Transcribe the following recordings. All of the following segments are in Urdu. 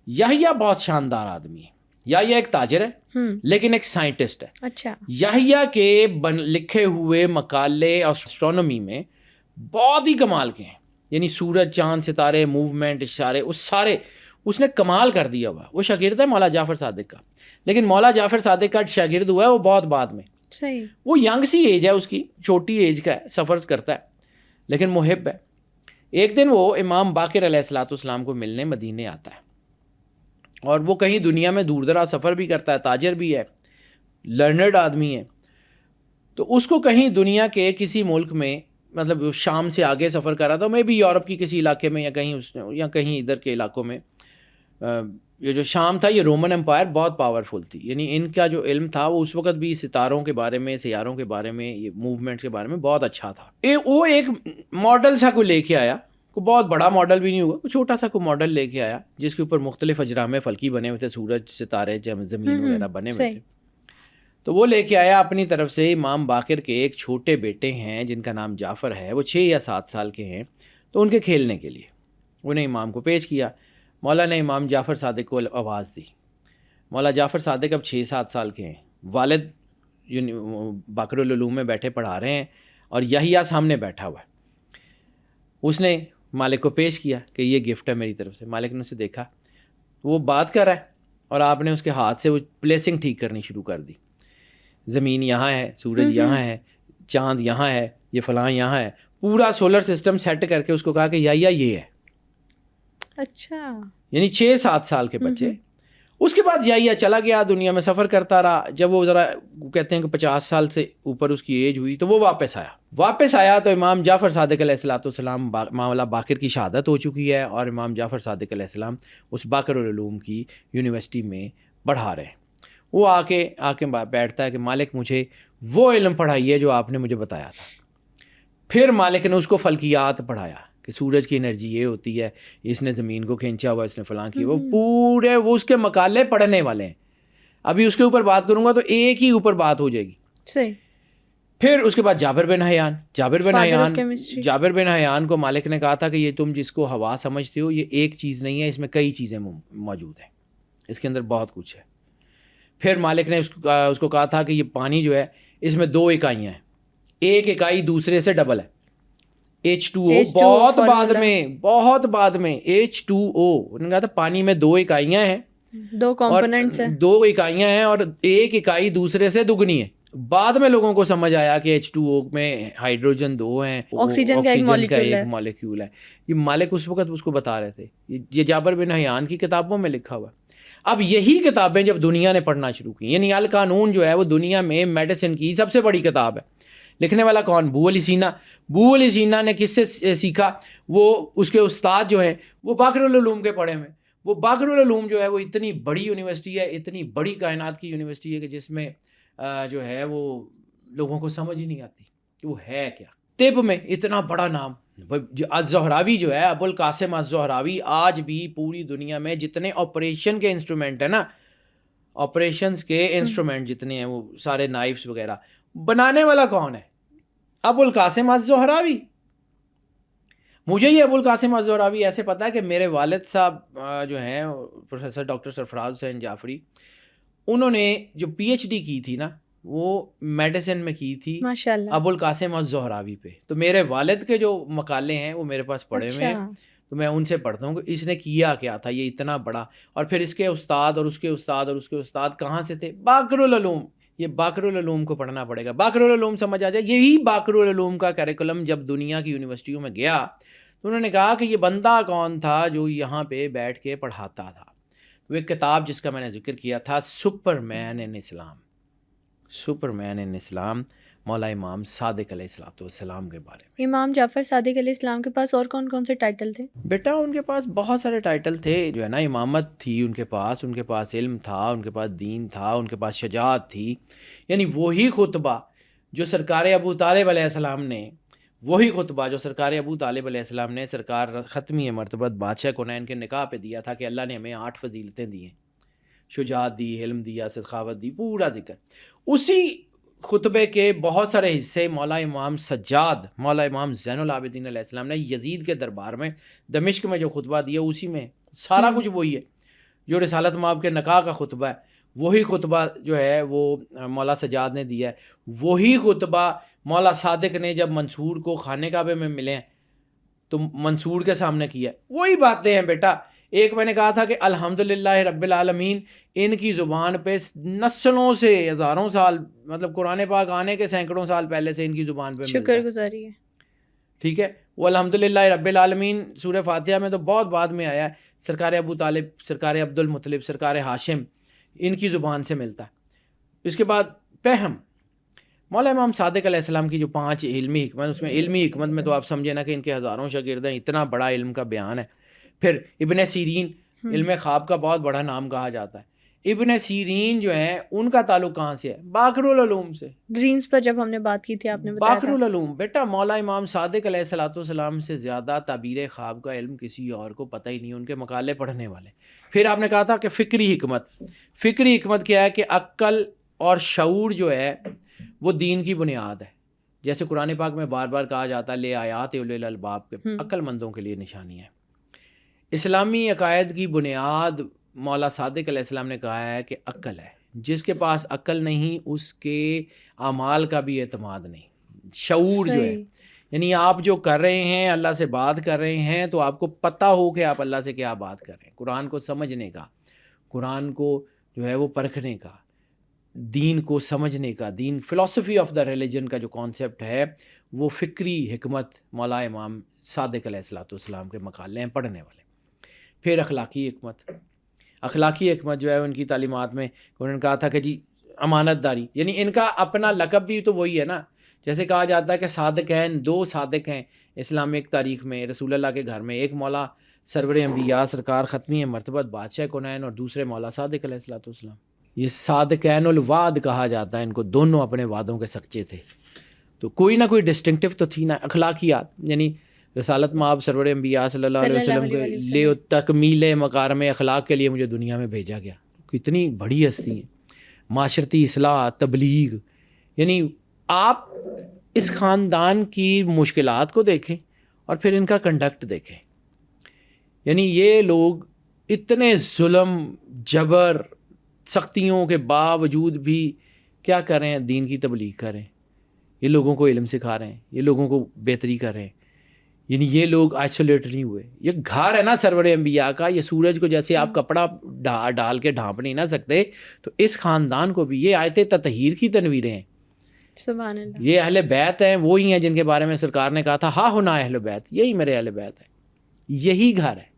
یحییٰ بہت شاندار آدمی ہے. یحییٰ ایک تاجر ہے لیکن ایک سائنٹسٹ ہے. اچھا. یحییٰ کے لکھے ہوئے مقالے اسٹرونومی میں بہت ہی کمال کے ہیں. یعنی سورج چاند ستارے موومنٹ اشارے اس نے کمال کر دیا ہوا. وہ شاگرد ہے مولا جعفر صادق کا, لیکن مولا جعفر صادق کا شاگرد ہوا ہے وہ بہت بعد میں. صحیح. وہ ینگ سی ایج ہے اس کی, چھوٹی ایج کا ہے, سفر کرتا ہے لیکن محب ہے. ایک دن وہ امام باقر علیہ الصلوۃ والسلام کو ملنے مدینے آتا ہے, اور وہ کہیں دنیا میں دور دراز سفر بھی کرتا ہے, تاجر بھی ہے, لرنرڈ آدمی ہے. تو اس کو کہیں دنیا کے کسی ملک میں, مطلب شام سے آگے سفر کر رہا تھا, میں بھی یورپ کی کسی علاقے میں یا کہیں ادھر کے علاقوں میں. یہ جو شام تھا یہ رومن امپائر بہت پاورفل تھی. یعنی ان کا جو علم تھا وہ اس وقت بھی ستاروں کے بارے میں, سیاروں کے بارے میں, یہ موومنٹس کے بارے میں بہت اچھا تھا. وہ ایک ماڈل سا کو لے کے آیا, کوئی بہت بڑا ماڈل بھی نہیں ہوگا, کوئی چھوٹا سا کوئی ماڈل لے کے آیا جس کے اوپر مختلف اجرام فلکی بنے ہوئے تھے, سورج ستارے زمین وغیرہ بنے ہوئے تھے. تو وہ لے کے آیا اپنی طرف سے. امام باقر کے ایک چھوٹے بیٹے ہیں جن کا نام جعفر ہے, وہ 6 یا 7 سال کے ہیں. تو ان کے کھیلنے کے لیے انہیں امام کو پیش کیا. مولا نے امام جعفر صادق کو آواز دی. مولا جعفر صادق اب 6-7 سال کے ہیں, والد باقر العلوم میں بیٹھے پڑھا رہے ہیں اور یحییٰ سامنے بیٹھا ہوا ہے. اس نے مالک کو پیش کیا کہ یہ گفٹ ہے میری طرف سے. مالک نے اسے دیکھا, وہ بات کر رہا ہے اور آپ نے اس کے ہاتھ سے وہ پلیسنگ ٹھیک کرنی شروع کر دی. زمین یہاں ہے, سورج یہاں ہے, چاند یہاں ہے, یہ فلاں یہاں ہے, پورا سولر سسٹم سیٹ کر کے اس کو کہا کہ یحییٰ یہ ہے. اچھا. یعنی 6-7 سال کے بچے. اس کے بعد یحییٰ چلا گیا, دنیا میں سفر کرتا رہا. جب وہ ذرا کہتے ہیں کہ 50 سال سے اوپر اس کی ایج ہوئی تو وہ واپس آیا تو امام جعفر صادق علیہ الصلوۃ والسلام, مولا باقر کی شہادت ہو چکی ہے, اور امام جعفر صادق علیہ السلام اس باقر العلوم کی یونیورسٹی میں پڑھا رہے ہیں. وہ آ کے بیٹھتا ہے کہ مالک مجھے وہ علم پڑھائیے جو آپ نے مجھے بتایا تھا. پھر مالک نے اس کو فلکیات پڑھایا کہ سورج کی انرجی یہ ہوتی ہے, اس نے زمین کو کھینچا ہوا, اس نے فلاں کی. وہ اس کے مقالے پڑھنے والے ہیں. ابھی اس کے اوپر بات کروں گا تو ایک ہی اوپر بات ہو جائے گی. صحیح. پھر اس کے بعد جابر بن حیان کو مالک نے کہا تھا کہ یہ تم جس کو ہوا سمجھتے ہو یہ ایک چیز نہیں ہے, اس میں کئی چیزیں موجود ہیں, اس کے اندر بہت کچھ ہے. پھر مالک نے اس کو کہا تھا کہ یہ پانی جو ہے اس میں 2 اکائیاں ہیں, ایک اکائی دوسرے سے ڈبل ہے, H2O. بہت بعد میں H2O. انہوں نے کہا تھا پانی میں 2 اکائیاں ہیں, 2 کمپوننٹس ہیں, 2 اکائیاں ہیں, اور ایک اکائی دوسرے سے دگنی ہے. بعد میں لوگوں کو سمجھ آیا کہ H2O میں ہائیڈروجن 2 ہیں, آکسیجن کا ایک مالیکیول ہے. یہ مالک اس وقت اس کو بتا رہے تھے. یہ جابر بن حیان کی کتابوں میں لکھا ہوا. اب یہی کتابیں جب دنیا نے پڑھنا شروع کی, یعنی القانون جو ہے وہ دنیا میں میڈیسن کی سب سے بڑی کتاب ہے. لکھنے والا کون؟ ابو علی سینا نے کس سے سیکھا؟ وہ اس کے استاد جو ہیں وہ باقر العلوم کے پڑھے ہوئے. وہ باقر العلوم جو ہے وہ اتنی بڑی یونیورسٹی ہے, اتنی بڑی کائنات کی یونیورسٹی ہے کہ جس میں جو ہے وہ لوگوں کو سمجھ ہی نہیں آتی کہ وہ ہے کیا. طب میں اتنا بڑا نام, الزہراوی جو ہے, ابو القاسم الزہراوی, آج بھی پوری دنیا میں جتنے آپریشن کے انسٹرومنٹ ہیں نا, آپریشنز کے انسٹرومنٹ جتنے ہیں, وہ سارے نائفز وغیرہ بنانے والا کون ہے؟ ابو القاسم الزہراوی. مجھے یہ ابو القاسم الزہراوی ایسے پتہ ہے کہ میرے والد صاحب جو ہیں پروفیسر ڈاکٹر سرفراز حسین جعفری, انہوں نے جو PhD کی تھی نا وہ میڈیسن میں کی تھی ماشاءاللہ ابو القاسم الزہراوی پہ. تو میرے والد کے جو مقالے ہیں وہ میرے پاس پڑھے ہوئے ہیں, تو میں ان سے پڑھتا ہوں کہ اس نے کیا کیا تھا یہ اتنا بڑا. اور پھر اس کے استاد اور اس کے استاد اور اس کے استاد کہاں سے تھے؟ باقر العلوم. یہ باقر العلوم کو پڑھنا پڑے گا. باقر العلوم سمجھ آ جائے. یہی باقر العلوم کا کریکولم جب دنیا کی یونیورسٹیوں میں گیا تو انہوں نے کہا کہ یہ بندہ کون تھا جو یہاں پہ بیٹھ کے پڑھاتا تھا. وہ ایک کتاب جس کا میں نے ذکر کیا تھا, سپر مین ان اسلام, مولا امام صادق علیہ الصلوۃ والسلام کے بارے میں. امام جعفر صادق علیہ السلام کے پاس اور کون کون سے ٹائٹل تھے؟ بیٹا ان کے پاس بہت سارے ٹائٹل تھے. جو ہے نا امامت تھی ان کے پاس علم تھا, ان کے پاس دین تھا, ان کے پاس شجاعت تھی. یعنی وہی خطبہ جو سرکار ابو طالب علیہ السلام نے سرکار ختمی مرتبہ بادشاہ کونین کے نکاح پہ دیا تھا کہ اللہ نے ہمیں 8 فضیلتیں دی ہیں, شجاعت دی, علم دیا, سخاوت دی, پورا ذکر. اسی خطبے کے بہت سارے حصے مولا امام سجاد, مولا امام زین العابدین علیہ السلام نے یزید کے دربار میں دمشق میں جو خطبہ دیا اسی میں سارا کچھ وہی ہے. جو رسالت مآب کے نکاح کا خطبہ ہے وہی خطبہ جو ہے وہ مولا سجاد نے دیا ہے, وہی خطبہ مولا صادق نے جب منصور کو خانے کعبے میں ملے ہیں تو منصور کے سامنے کیا ہے. وہی باتیں ہیں بیٹا. ایک میں نے کہا تھا کہ الحمدللہ رب العالمین, ان کی زبان پہ نسلوں سے ہزاروں سال, مطلب قرآن پاک آنے کے سینکڑوں سال پہلے سے ان کی زبان پہ شکر گزاری ہے. ٹھیک ہے, وہ الحمدللہ رب العالمین سورہ فاتحہ میں تو بہت بعد میں آیا ہے. سرکار ابو طالب, سرکار عبد المطلب, سرکار ہاشم, ان کی زبان سے ملتا ہے. اس کے بعد فہم, مولا امام صادق علیہ السلام کی جو 5 علمی حکمت, اس میں علمی حکمت میں تو آپ سمجھے نا کہ ان کے ہزاروں شاگرد ہیں, اتنا بڑا علم کا بیان ہے. پھر ابن سیرین, علم خواب کا بہت بڑا نام کہا جاتا ہے. ابن سیرین جو ہیں ان کا تعلق کہاں سے ہے؟ باقر العلوم سے. ڈریمز پر جب ہم نے بات کی تھی آپ نے بتایا باقر العلوم. بیٹا مولا امام صادق علیہ السلام سے زیادہ تعبیر خواب کا علم کسی اور کو پتہ ہی نہیں, ان کے مقالے پڑھنے والے. پھر آپ نے کہا تھا کہ فکری حکمت. فکری حکمت کیا ہے کہ عقل اور شعور جو ہے وہ دین کی بنیاد ہے. جیسے قرآن پاک میں بار بار کہا جاتا ہے لے آیات اولی الالباب کے, عقل مندوں کے لیے نشانی ہے. اسلامی عقائد کی بنیاد مولا صادق علیہ السلام نے کہا ہے کہ عقل ہے. جس کے پاس عقل نہیں اس کے اعمال کا بھی اعتماد نہیں. شعور جو ہے, یعنی آپ جو کر رہے ہیں, اللہ سے بات کر رہے ہیں, تو آپ کو پتہ ہو کہ آپ اللہ سے کیا بات کر رہے ہیں. قرآن کو سمجھنے کا, قرآن کو جو ہے وہ پرکھنے کا, دین کو سمجھنے کا, دین فلسفی آف دا ریلیجن کا جو کانسیپٹ ہے وہ فکری حکمت مولا امام صادق علیہ السلام کے مقالے ہیں پڑھنے والے. پھر اخلاقی حکمت. اخلاقی حکمت جو ہے ان کی تعلیمات میں انہوں نے کہا تھا کہ جی امانت داری, یعنی ان کا اپنا لقب بھی تو وہی ہے نا. جیسے کہا جاتا ہے کہ صادقین, 2 صادق ہیں اسلامک تاریخ میں رسول اللہ کے گھر میں, ایک مولا سرور انبیاء سرکار ختمی مرتبت بادشاہ کونین, اور دوسرے مولا صادق علیہ السلام. یہ صادقین الوعد کہا جاتا ہے ان کو, دونوں اپنے وعدوں کے سچے تھے. تو کوئی نہ کوئی ڈسٹنکٹیو تو تھی نا. اخلاقیات یعنی رسالت مآب سرور انبیاء صلی اللہ علیہ وسلم کے لیے تکمیل مکارم اخلاق کے لیے مجھے دنیا میں بھیجا گیا. کتنی بڑی ہستی ہیں. معاشرتی اصلاح, تبلیغ, یعنی آپ اس خاندان کی مشکلات کو دیکھیں اور پھر ان کا کنڈکٹ دیکھیں. یعنی یہ لوگ اتنے ظلم, جبر, سختیوں کے باوجود بھی کیا کر رہے ہیں؟ دین کی تبلیغ کر رہے ہیں. یہ لوگوں کو علم سکھا رہے ہیں, یہ لوگوں کو بہتری کر رہے ہیں. یعنی یہ لوگ آئسولیٹ نہیں ہوئے. یہ گھر ہے نا سرور انبیاء کا. یہ سورج کو جیسے آپ کپڑا ڈال کے ڈھانپ نہیں نہ سکتے, تو اس خاندان کو بھی یہ آیت تطہیر کی تنویریں ہیں. سبحان اللہ. یہ اہل بیت ہیں, وہی ہیں جن کے بارے میں سرکار نے کہا تھا ہا ہونا اہل بیت, یہی میرے اہل بیت ہے, یہی گھر ہے.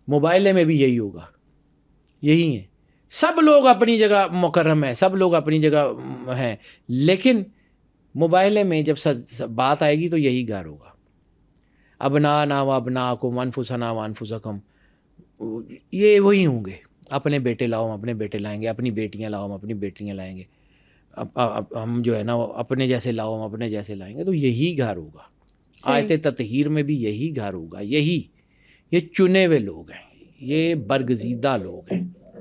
موبائل میں بھی یہی ہوگا, یہی ہیں. سب لوگ اپنی جگہ مکرم ہیں, سب لوگ اپنی جگہ ہیں, لیکن موبائل میں جب بات آئے گی تو یہی گھر ہوگا. ابنانا و ابناکم انفسنا و انفسکم, یہ وہی ہوں گے. اپنے بیٹے لاؤ ہم اپنے بیٹے لائیں گے, اپنی بیٹیاں لاؤ ہم اپنی بیٹیاں لائیں گے, ہم جو ہے نا اپنے جیسے لاؤ ہم اپنے جیسے لائیں گے. تو یہی گھر ہوگا. آیت تطہیر میں بھی یہی گھر ہوگا. یہی یہ چنے ہوئے لوگ ہیں, یہ برگزیدہ لوگ ہیں.